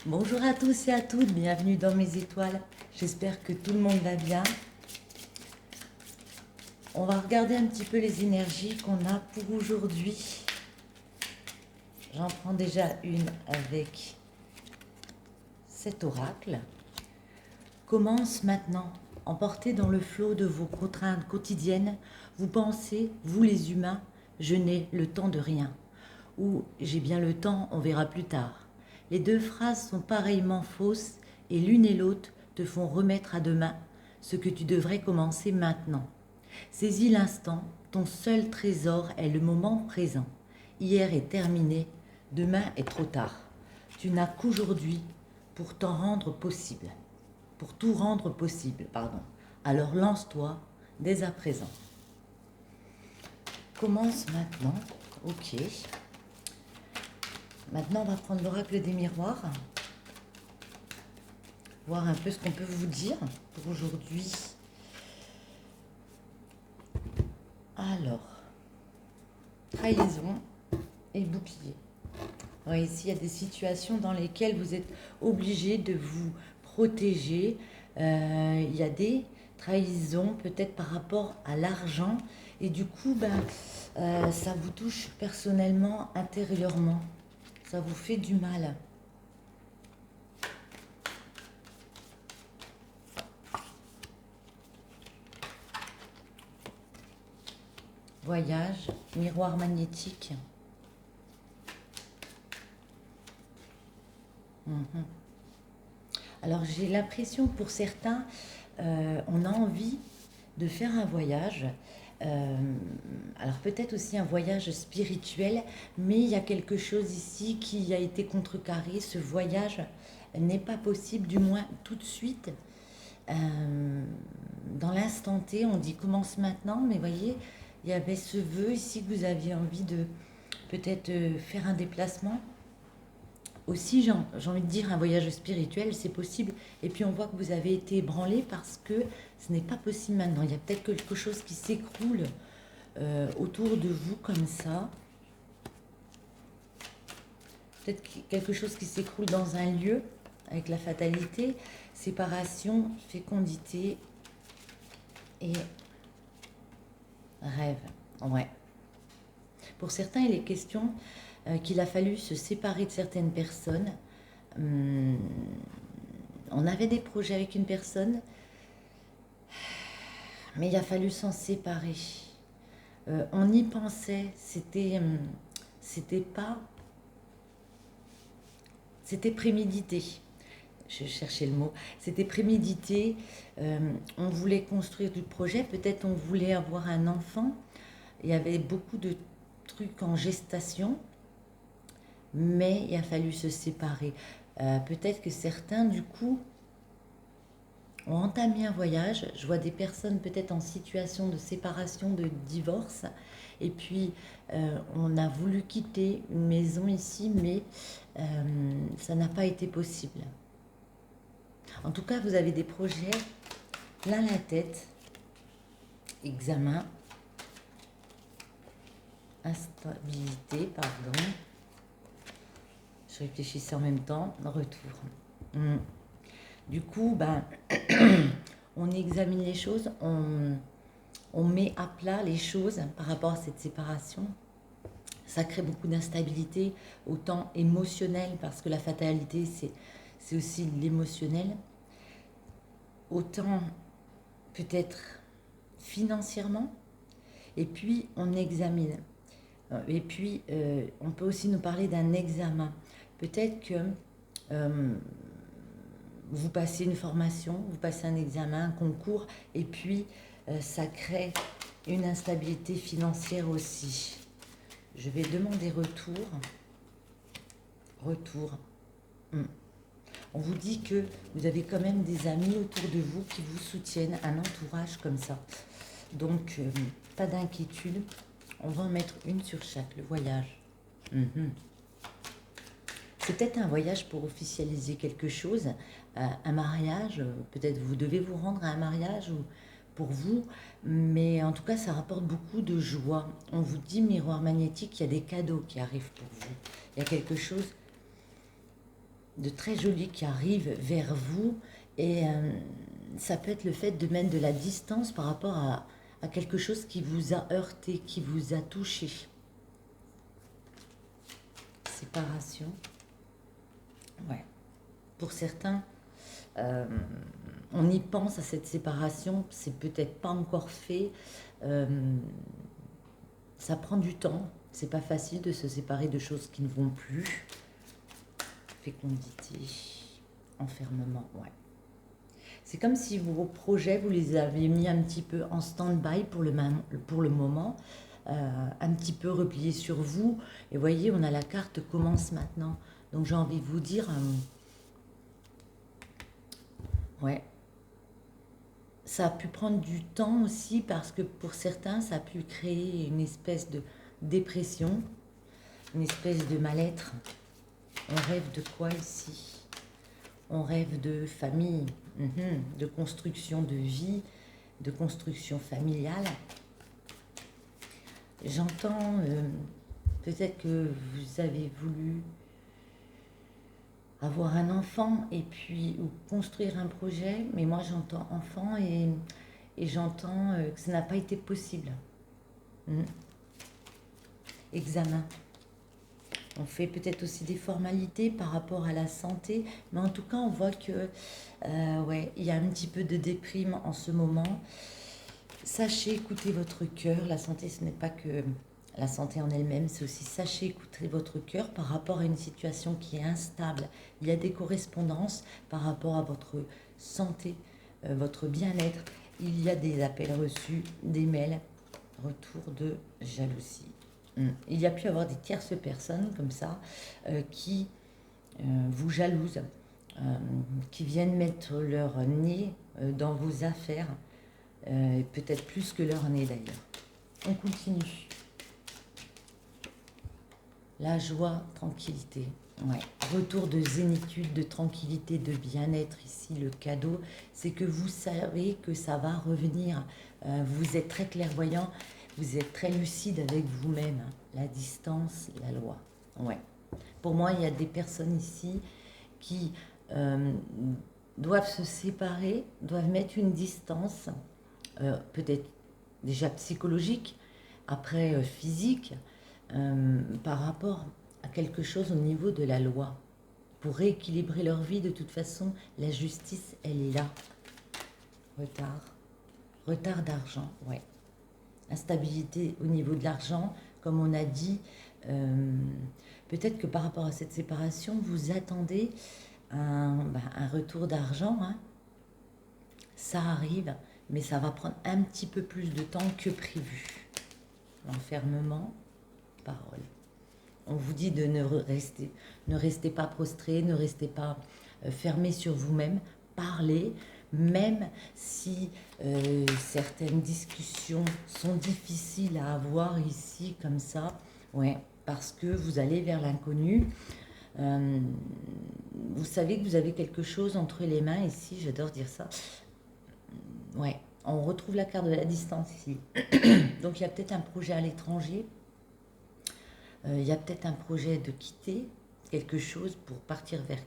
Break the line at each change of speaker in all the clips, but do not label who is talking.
Bonjour à tous et à toutes, bienvenue dans mes étoiles. J'espère que tout le monde va bien. On va regarder un petit peu les énergies qu'on a pour aujourd'hui. J'en prends déjà une avec cet oracle. Commence maintenant, emporté dans le flot de vos contraintes quotidiennes. Vous pensez, vous les humains, je n'ai le temps de rien. Ou j'ai bien le temps, on verra plus tard. Les deux phrases sont pareillement fausses et l'une et l'autre te font remettre à demain ce que tu devrais commencer maintenant. Saisis l'instant, ton seul trésor est le moment présent. Hier est terminé, demain est trop tard. Tu n'as qu'aujourd'hui pour t'en rendre possible. Pour tout rendre possible, pardon. Alors lance-toi dès à présent. Commence maintenant, ok. Maintenant, on va prendre l'oracle des miroirs, voir un peu ce qu'on peut vous dire pour aujourd'hui. Alors, trahison et bouclier. Alors ici, il y a des situations dans lesquelles vous êtes obligé de vous protéger. Il y a des trahisons peut-être par rapport à l'argent et du coup, ça vous touche personnellement, intérieurement. Ça vous fait du mal. Voyage, miroir magnétique. Alors j'ai l'impression que pour certains, on a envie de faire un voyage. Alors peut-être aussi un voyage spirituel, mais il y a quelque chose ici qui a été contrecarré. Ce voyage n'est pas possible, du moins tout de suite. Dans l'instant T, on dit commence maintenant, mais voyez, il y avait ce vœu ici que vous aviez envie de peut-être faire un déplacement. Aussi, j'ai envie de dire un voyage spirituel, c'est possible. Et puis on voit que vous avez été ébranlé parce que ce n'est pas possible maintenant. Il y a peut-être quelque chose qui s'écroule autour de vous comme ça. Peut-être quelque chose qui s'écroule dans un lieu avec la fatalité, séparation, fécondité et rêve. Ouais. Pour certains, il est question qu'il a fallu se séparer de certaines personnes. On avait des projets avec une personne, mais il a fallu s'en séparer. On y pensait, c'était pas, c'était prémédité. Je cherchais le mot. C'était prémédité. On voulait construire du projet. Peut-être on voulait avoir un enfant. Il y avait beaucoup de trucs en gestation, mais il a fallu se séparer. Peut-être que certains, du coup, ont entamé un voyage. Je vois des personnes peut-être en situation de séparation, de divorce. Et puis, on a voulu quitter une maison ici, mais ça n'a pas été possible. En tout cas, vous avez des projets plein la tête. Examen. Instabilité, pardon. Je réfléchissais en même temps. Retour. Du coup, on examine les choses, on met à plat les choses par rapport à cette séparation. Ça crée beaucoup d'instabilité, autant émotionnelle, parce que la fatalité, c'est aussi l'émotionnel, autant peut-être financièrement, et puis on examine. Et puis, on peut aussi nous parler d'un examen. Peut-être que vous passez une formation, vous passez un examen, un concours, et puis ça crée une instabilité financière aussi. Je vais demander retour. Retour. On vous dit que vous avez quand même des amis autour de vous qui vous soutiennent, un entourage comme ça. Donc, pas d'inquiétude. On va en mettre une sur chaque, le voyage. C'est peut-être un voyage pour officialiser quelque chose, un mariage, peut-être vous devez vous rendre à un mariage ou pour vous, mais en tout cas ça rapporte beaucoup de joie. On vous dit miroir magnétique, il y a des cadeaux qui arrivent pour vous. Il y a quelque chose de très joli qui arrive vers vous. Et ça peut être le fait de mettre de la distance par rapport à quelque chose qui vous a heurté, qui vous a touché. Séparation. Ouais. Pour certains, on y pense à cette séparation, c'est peut-être pas encore fait. Ça prend du temps. C'est pas facile de se séparer de choses qui ne vont plus. Fécondité, enfermement, ouais. C'est comme si vos projets, vous les avez mis un petit peu en stand-by pour le moment, un petit peu repliés sur vous. Et voyez, on a la carte commence maintenant. Donc j'ai envie de vous dire, ouais, ça a pu prendre du temps aussi parce que pour certains, ça a pu créer une espèce de dépression, une espèce de mal-être. On rêve de quoi ici? On rêve de famille, de construction de vie, de construction familiale. J'entends peut-être que vous avez voulu avoir un enfant et puis ou construire un projet, mais moi j'entends enfant et j'entends que ça n'a pas été possible. Examen. On fait peut-être aussi des formalités par rapport à la santé, mais en tout cas, on voit que, ouais, il y a un petit peu de déprime en ce moment. Sachez écouter votre cœur. La santé, ce n'est pas que la santé en elle-même, c'est aussi sachez écouter votre cœur par rapport à une situation qui est instable. Il y a des correspondances par rapport à votre santé, votre bien-être. Il y a des appels reçus, des mails, retour de jalousie. Il y a pu avoir des tierces personnes comme ça qui vous jalousent, qui viennent mettre leur nez dans vos affaires, peut-être plus que leur nez d'ailleurs. On continue. La joie, tranquillité. Ouais. Retour de zénitude, de tranquillité, de bien-être. Ici, le cadeau, c'est que vous savez que ça va revenir. Vous êtes très clairvoyant. Vous êtes très lucide avec vous-même. La distance, la loi. Ouais. Pour moi, il y a des personnes ici qui doivent se séparer, doivent mettre une distance, peut-être déjà psychologique, après physique, par rapport à quelque chose au niveau de la loi. Pour rééquilibrer leur vie, de toute façon, la justice, elle est là. Retard. Retard d'argent, ouais. Instabilité au niveau de l'argent, comme on a dit, peut-être que par rapport à cette séparation, vous attendez un retour d'argent. Hein. Ça arrive, mais ça va prendre un petit peu plus de temps que prévu. L'enfermement, parole. On vous dit de ne restez pas prostré, ne restez pas fermé sur vous-même, parlez, même si certaines discussions sont difficiles à avoir ici, comme ça, ouais, parce que vous allez vers l'inconnu. Vous savez que vous avez quelque chose entre les mains ici, j'adore dire ça. Ouais, on retrouve la carte de la distance ici. Donc il y a peut-être un projet à l'étranger. Il y a peut-être un projet de quitter quelque chose pour partir vers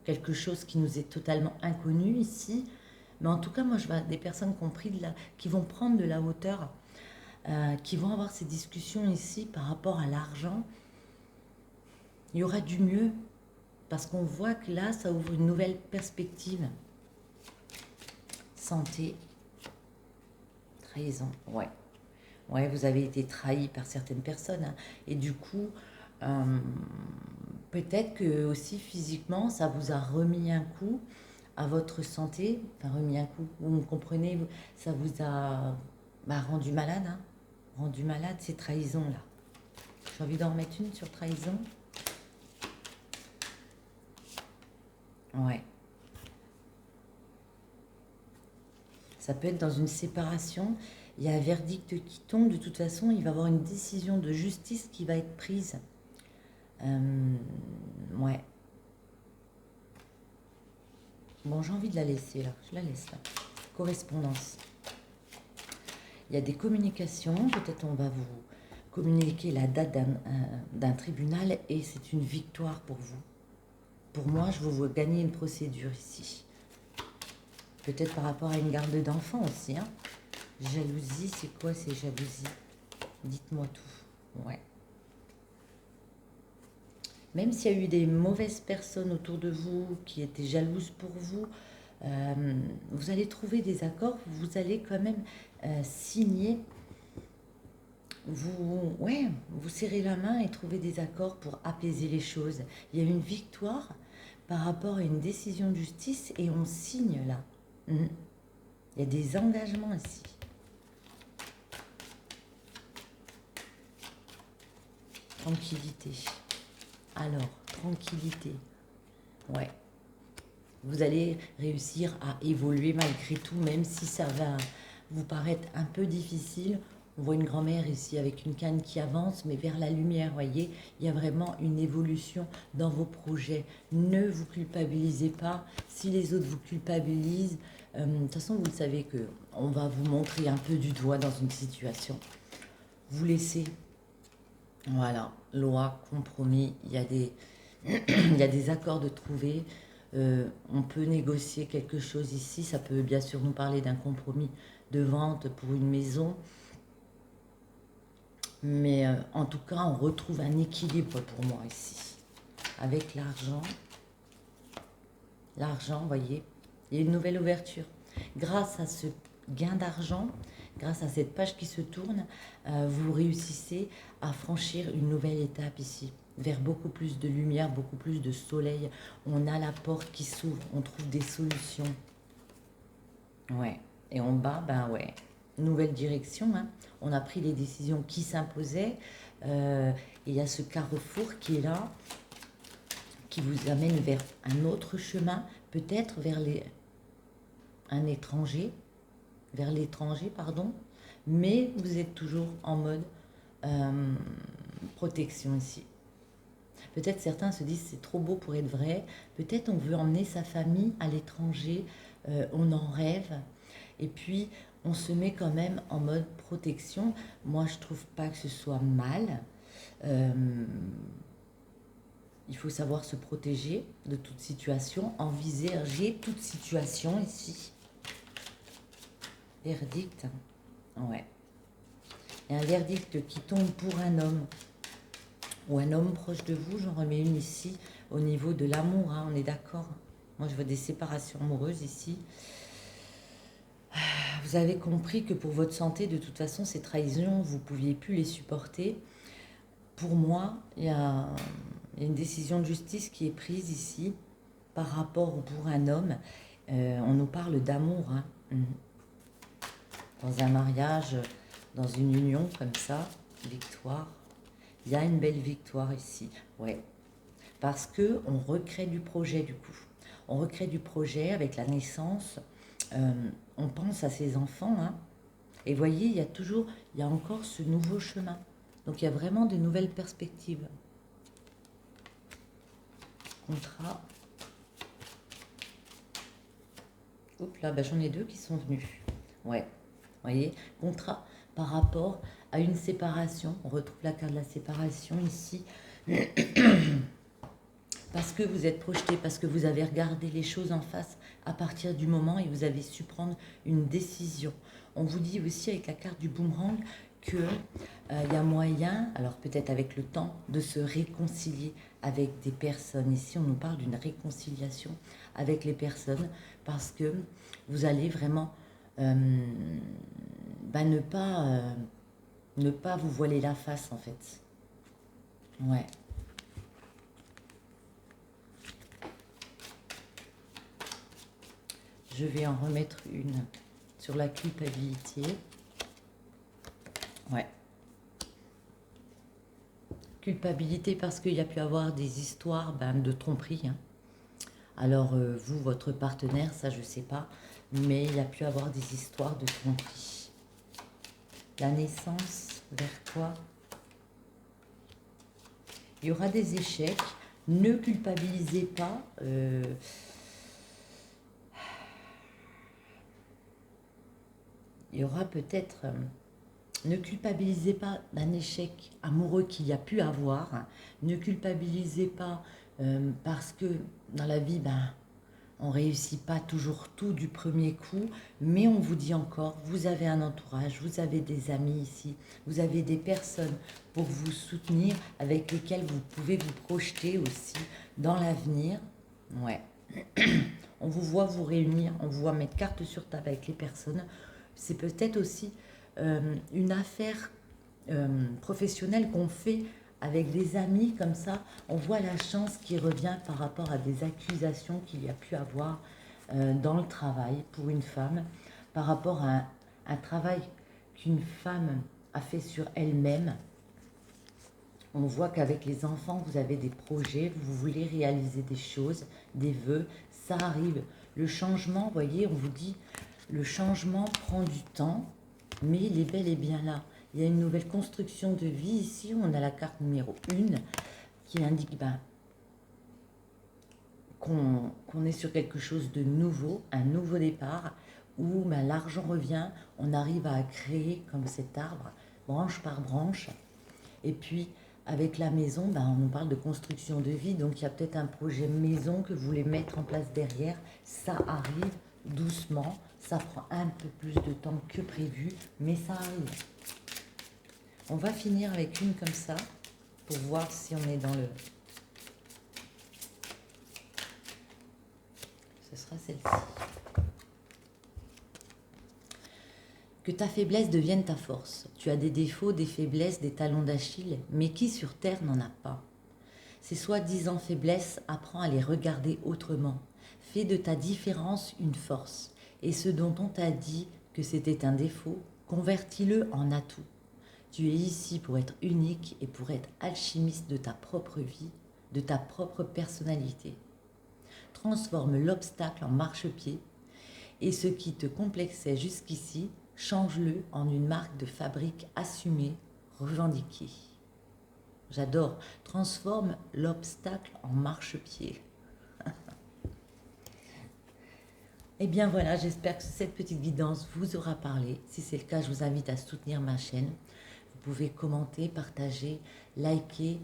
quelque chose qui nous est totalement inconnu ici. Mais en tout cas, moi, je vois des personnes qui vont prendre de la hauteur, qui vont avoir ces discussions ici par rapport à l'argent. Il y aura du mieux, parce qu'on voit que là, ça ouvre une nouvelle perspective. Santé, trahison, ouais. Ouais, vous avez été trahi par certaines personnes. Hein, et du coup, peut-être que aussi physiquement, ça vous a remis un coup à votre santé. Enfin, remis un coup, vous me comprenez, ça vous a rendu malade. Hein, rendu malade, ces trahisons-là. J'ai envie d'en remettre une sur trahison. Ouais. Ça peut être dans une séparation. Il y a un verdict qui tombe. De toute façon, il va y avoir une décision de justice qui va être prise. Ouais. Bon, j'ai envie de la laisser là. Je la laisse là. Correspondance. Il y a des communications. Peut-être on va vous communiquer la date d'un tribunal et c'est une victoire pour vous. Pour moi, je vous vois gagner une procédure ici. Peut-être par rapport à une garde d'enfant aussi. Hein. Jalousie, c'est quoi ces jalousies? Dites-moi tout. Ouais. Même s'il y a eu des mauvaises personnes autour de vous qui étaient jalouses pour vous, vous allez trouver des accords, vous allez quand même signer, vous serrez la main et trouver des accords pour apaiser les choses. Il y a une victoire par rapport à une décision de justice et on signe là. Il y a des engagements ici. Tranquillité. Alors, tranquillité. Ouais. Vous allez réussir à évoluer malgré tout, même si ça va vous paraître un peu difficile. On voit une grand-mère ici avec une canne qui avance, mais vers la lumière, voyez, il y a vraiment une évolution dans vos projets. Ne vous culpabilisez pas. Si les autres vous culpabilisent, de toute façon, vous savez qu'on va vous montrer un peu du doigt dans une situation. Vous laissez. Voilà, loi, compromis, il y a des, il y a des accords de trouver. On peut négocier quelque chose ici. Ça peut bien sûr nous parler d'un compromis de vente pour une maison. Mais en tout cas, on retrouve un équilibre pour moi ici. Avec l'argent. L'argent, vous voyez, il y a une nouvelle ouverture. Grâce à ce gain d'argent, grâce à cette page qui se tourne, vous réussissez à franchir une nouvelle étape ici, vers beaucoup plus de lumière, beaucoup plus de soleil. On a la porte qui s'ouvre, on trouve des solutions. Ouais. Et en bas, ben ouais, nouvelle direction. Hein. On a pris les décisions qui s'imposaient. Et il y a ce carrefour qui est là, qui vous amène vers un autre chemin, peut-être vers un étranger, vers l'étranger, pardon, mais vous êtes toujours en mode protection ici. Peut-être certains se disent c'est trop beau pour être vrai, peut-être on veut emmener sa famille à l'étranger, on en rêve, et puis on se met quand même en mode protection. Moi je trouve pas que ce soit mal. Il faut savoir se protéger de toute situation, envisager toute situation ici. Verdict. Ouais. Et un verdict qui tombe pour un homme ou un homme proche de vous. J'en remets une ici au niveau de l'amour. Hein, on est d'accord. Moi, je vois des séparations amoureuses ici. Vous avez compris que pour votre santé, de toute façon, ces trahisons, vous ne pouviez plus les supporter. Pour moi, il y a une décision de justice qui est prise ici par rapport pour un homme. On nous parle d'amour. Hein. Dans un mariage, dans une union comme ça, victoire. Il y a une belle victoire ici. Ouais. Parce qu'on recrée du projet du coup. On recrée du projet avec la naissance. On pense à ses enfants. Hein. Et voyez, il y a encore ce nouveau chemin. Donc il y a vraiment de nouvelles perspectives. Contrat. Oups là, ben, j'en ai deux qui sont venus. Ouais. Vous voyez, contrat par rapport à une séparation. On retrouve la carte de la séparation ici. Parce que vous êtes projeté, parce que vous avez regardé les choses en face à partir du moment et vous avez su prendre une décision. On vous dit aussi avec la carte du boomerang qu'il y a moyen, alors peut-être avec le temps, de se réconcilier avec des personnes. Ici, on nous parle d'une réconciliation avec les personnes parce que vous allez vraiment ne pas vous voiler la face en fait. Ouais. Je vais en remettre une sur la culpabilité. Ouais. Culpabilité parce qu'il y a pu avoir des histoires de tromperie. Hein. Alors, vous, votre partenaire, ça je ne sais pas, mais il y a pu avoir des histoires de tromperie. La naissance, vers quoi? Il y aura des échecs. Ne culpabilisez pas. Il y aura peut-être... ne culpabilisez pas d'un échec amoureux qu'il y a pu avoir. Ne culpabilisez pas parce que dans la vie, ben, on ne réussit pas toujours tout du premier coup, mais on vous dit encore, vous avez un entourage, vous avez des amis ici, vous avez des personnes pour vous soutenir, avec lesquelles vous pouvez vous projeter aussi dans l'avenir. Ouais. On vous voit vous réunir, on vous voit mettre carte sur table avec les personnes. C'est peut-être aussi une affaire professionnelle qu'on fait avec des amis comme ça. On voit la chance qui revient par rapport à des accusations qu'il y a pu avoir dans le travail pour une femme, par rapport à un travail qu'une femme a fait sur elle-même. On voit qu'avec les enfants, vous avez des projets, vous voulez réaliser des choses, des vœux, ça arrive. Le changement, vous voyez, on vous dit, le changement prend du temps, mais il est bel et bien là. Il y a une nouvelle construction de vie ici, on a la carte numéro 1 qui indique qu'on est sur quelque chose de nouveau, un nouveau départ, où l'argent revient, on arrive à créer comme cet arbre, branche par branche, et puis avec la maison, on parle de construction de vie, donc il y a peut-être un projet maison que vous voulez mettre en place derrière. Ça arrive doucement, ça prend un peu plus de temps que prévu, mais ça arrive. On va finir avec une comme ça, pour voir si on est dans le... Ce sera celle-ci. Que ta faiblesse devienne ta force. Tu as des défauts, des faiblesses, des talons d'Achille, mais qui sur terre n'en a pas? Ces soi-disant faiblesses, apprends à les regarder autrement. Fais de ta différence une force. Et ce dont on t'a dit que c'était un défaut, convertis-le en atout. Tu es ici pour être unique et pour être alchimiste de ta propre vie, de ta propre personnalité. Transforme l'obstacle en marchepied et ce qui te complexait jusqu'ici, change-le en une marque de fabrique assumée, revendiquée. J'adore. Transforme l'obstacle en marchepied. Et bien voilà, j'espère que cette petite guidance vous aura parlé. Si c'est le cas, je vous invite à soutenir ma chaîne. Vous pouvez commenter, partager, liker,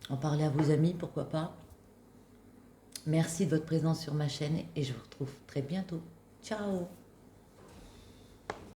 en parler à vos amis, pourquoi pas. Merci de votre présence sur ma chaîne et je vous retrouve très bientôt. Ciao!